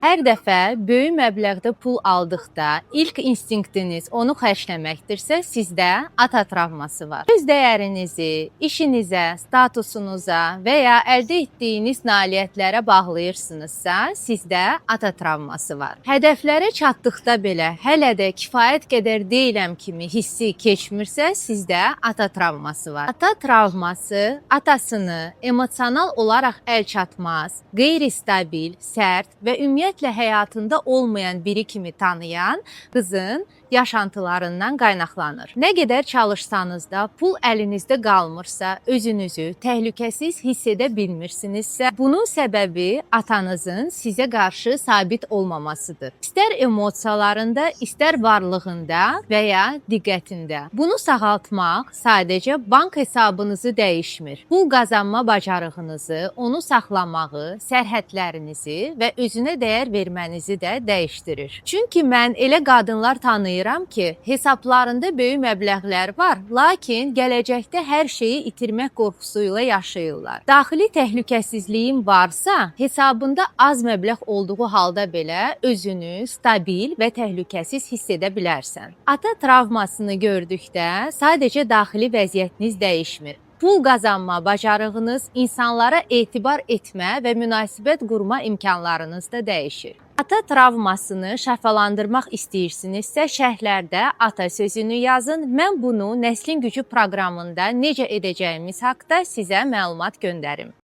Hər dəfə böyük məbləğdə pul aldıqda ilk instinktiniz onu xərcləməkdirsə, sizdə ata travması var. Öz dəyərinizi işinizə, statusunuza və ya əldə etdiyiniz nailiyyətlərə bağlayırsınızsa, sizdə ata travması var. Hədəflərə çatdıqda belə hələ də kifayət qədər deyiləm kimi hissi keçmirsə, sizdə ata travması var. Ata travması atasını emosional olaraq əlçatmaz, qeyri-stabil, sərt və ümumiyyətlə həyatında olmayan biri kimi tanıyan qızın yaşantılarından qaynaqlanır. Nə qədər çalışsanız da pul əlinizdə qalmırsa, özünüzü təhlükəsiz hiss edə bilmirsinizsə, bunun səbəbi atanızın sizə qarşı sabit olmamasıdır. İstər emosiyalarında, istər varlığında və ya diqqətində. Bunu sağaltmaq sadəcə bank hesabınızı dəyişmir. Pul qazanma bacarığınızı, onu saxlamağı, sərhədlərinizi və özünə dəyər vermənizi də dəyişdirir. Çünki mən elə qadınlar tanıyıram ki, hesablarında böyük məbləğlər var, lakin gələcəkdə hər şeyi itirmək qorxusuyla yaşayırlar. Daxili təhlükəsizliyin varsa, hesabında az məbləğ olduğu halda belə özünü stabil və təhlükəsiz hiss edə bilərsən. Ata travmasını gördükdə sadəcə daxili vəziyyətiniz dəyişmir. Pul qazanma bacarığınız, insanlara etibar etmə və münasibət qurma imkanlarınız da dəyişir. Ata travmasını şəfalandırmaq istəyirsinizsə, şərhlərdə ata sözünü yazın. Mən bunu Nəslin Gücü proqramında necə edəcəyimiz haqqında sizə məlumat göndərim.